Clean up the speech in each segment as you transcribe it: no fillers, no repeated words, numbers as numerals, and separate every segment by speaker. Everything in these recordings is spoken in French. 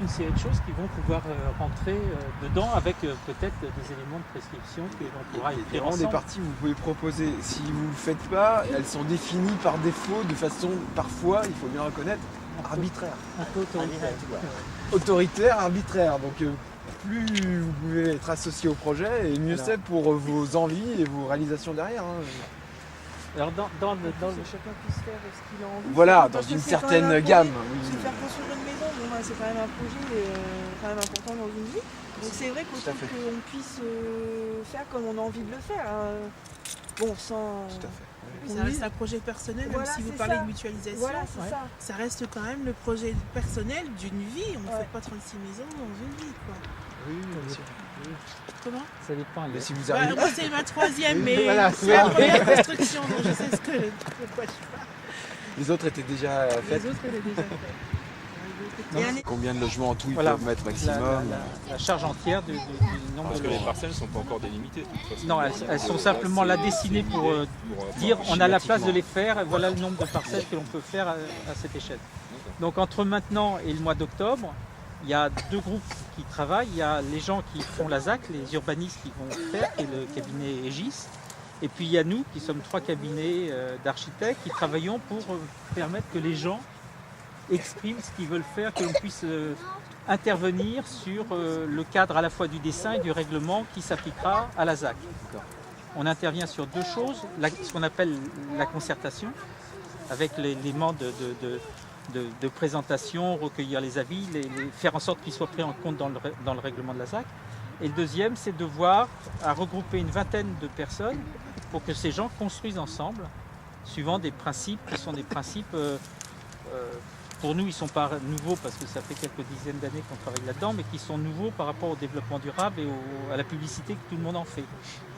Speaker 1: une série de choses qui vont pouvoir rentrer dedans avec peut-être des éléments de prescription que l'on pourra
Speaker 2: Il y
Speaker 1: écrire
Speaker 2: a vraiment des
Speaker 1: ensemble.
Speaker 2: parties que vous pouvez proposer. Si vous ne le faites pas, elles sont définies par défaut de façon, parfois, il faut bien reconnaître, arbitraire.
Speaker 1: Un peu autoritaire.
Speaker 2: Autoritaire, arbitraire. Donc plus vous pouvez être associé au projet, et mieux
Speaker 1: Alors.
Speaker 2: c'est pour vos envies et vos réalisations derrière. Hein.
Speaker 1: Alors dans le...
Speaker 3: Que chacun puisse faire ce qu'il a envie.
Speaker 2: Voilà,
Speaker 3: Surtout
Speaker 2: dans
Speaker 3: parce que
Speaker 2: une
Speaker 3: c'est quand même
Speaker 2: certaine
Speaker 3: un projet.
Speaker 2: gamme.
Speaker 3: Se faire construire une maison, bon, ben, c'est quand même un projet quand même important dans une vie. Donc c'est vrai
Speaker 2: Tout à
Speaker 3: qu'autant
Speaker 2: fait.
Speaker 3: qu'on puisse faire comme on a envie de le faire. Hein. Bon, sans...
Speaker 2: Tout à fait.
Speaker 4: Oui, ça reste un projet personnel,
Speaker 3: Voilà,
Speaker 4: même si vous
Speaker 3: c'est
Speaker 4: parlez
Speaker 3: ça.
Speaker 4: de mutualisation.
Speaker 3: Voilà, c'est ça.
Speaker 4: Ça reste quand même le projet personnel d'une vie. On ne fait pas 36 maisons dans une vie, quoi.
Speaker 2: Oui, bien sûr.
Speaker 4: Comment?
Speaker 1: Ça dépend.
Speaker 2: Mais si vous
Speaker 4: Bah,
Speaker 2: arrivez...
Speaker 4: moi, c'est ma troisième,
Speaker 2: Oui,
Speaker 4: mais
Speaker 2: voilà,
Speaker 4: c'est la première construction, donc je sais de quoi je parle.
Speaker 2: Les autres étaient déjà
Speaker 4: Les
Speaker 2: faites.
Speaker 4: autres, elle est déjà faite.
Speaker 1: Donc,
Speaker 2: Combien de logements en tout ils
Speaker 1: Voilà.
Speaker 2: peuvent mettre maximum?
Speaker 1: La charge entière du nombre
Speaker 5: Parce
Speaker 1: de
Speaker 5: que les
Speaker 1: logements.
Speaker 5: parcelles ne sont pas encore délimitées. De toute façon.
Speaker 1: Non, elles sont simplement là dessinées pour dire on a la place de les faire, et voilà le nombre de parcelles que l'on peut faire à cette échelle. Donc entre maintenant et le mois d'octobre, il y a deux groupes qui travaillent. Il y a les gens qui font la ZAC, les urbanistes qui vont faire, qui est le cabinet Aegis. Et puis il y a nous qui sommes trois cabinets d'architectes qui travaillons pour permettre que les gens expriment ce qu'ils veulent faire, que l'on puisse intervenir sur le cadre à la fois du dessin et du règlement qui s'appliquera à la ZAC. On intervient sur deux choses, ce qu'on appelle la concertation, avec l'élément de présentation, recueillir les avis, faire en sorte qu'ils soient pris en compte dans le règlement de la ZAC. Et le deuxième, c'est de voir à regrouper une vingtaine de personnes pour que ces gens construisent ensemble, suivant des principes qui sont des principes, pour nous ils ne sont pas nouveaux parce que ça fait quelques dizaines d'années qu'on travaille là-dedans, mais qui sont nouveaux par rapport au développement durable et à la publicité que tout le monde en fait.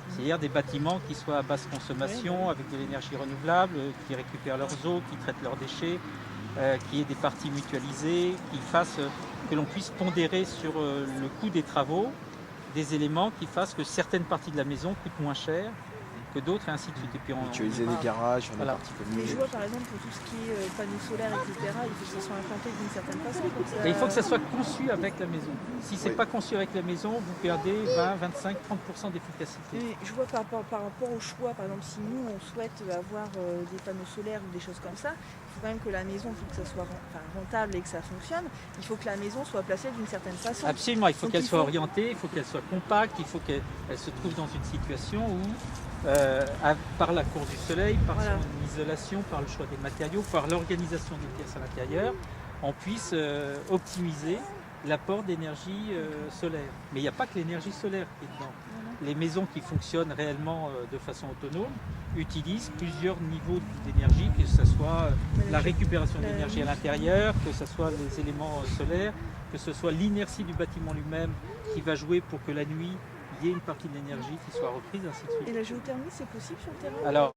Speaker 1: C'est-à-dire des bâtiments qui soient à basse consommation, avec de l'énergie renouvelable, qui récupèrent leurs eaux, qui traitent leurs déchets, qui aient des parties mutualisées, qui fassent que l'on puisse pondérer sur le coût des travaux des éléments qui fassent que certaines parties de la maison coûtent moins cher que d'autres et ainsi de suite. Et puis
Speaker 2: Mutualiser les garages sur
Speaker 1: Voilà.
Speaker 2: les parties
Speaker 3: Mais je
Speaker 2: communes.
Speaker 3: vois par exemple pour tout ce qui est panneaux solaires, etc., il faut que ça soit implanté d'une certaine façon.
Speaker 1: Et il faut que ça soit conçu avec la maison. Si c'est
Speaker 2: Oui.
Speaker 1: pas conçu avec la maison, vous perdez 20, 25, 30% d'efficacité.
Speaker 3: Mais je vois par rapport au choix, par exemple, si nous on souhaite avoir des panneaux solaires ou des choses comme ça, il faut quand même que la maison, il faut que ça soit rentable et que ça fonctionne. Il faut que la maison soit placée d'une certaine façon.
Speaker 1: Absolument, il faut
Speaker 3: Donc,
Speaker 1: qu'elle
Speaker 3: il
Speaker 1: soit
Speaker 3: faut-
Speaker 1: orientée, il faut qu'elle soit compacte, il faut qu'elle se trouve dans une situation où, par la course du soleil, par
Speaker 3: Voilà.
Speaker 1: son isolation, par le choix des matériaux, par l'organisation des pièces à l'intérieur, on puisse optimiser l'apport d'énergie solaire. Mais il n'y a pas que l'énergie solaire qui est dedans. Les maisons qui fonctionnent réellement de façon autonome utilisent plusieurs niveaux d'énergie, que ce soit la récupération de l'énergie à l'intérieur, que ce soit les éléments solaires, que ce soit l'inertie du bâtiment lui-même qui va jouer pour que la nuit, il y ait une partie de l'énergie qui soit reprise, ainsi de
Speaker 3: Et
Speaker 1: suite.
Speaker 3: la géothermie, c'est possible sur le terrain?
Speaker 1: Alors,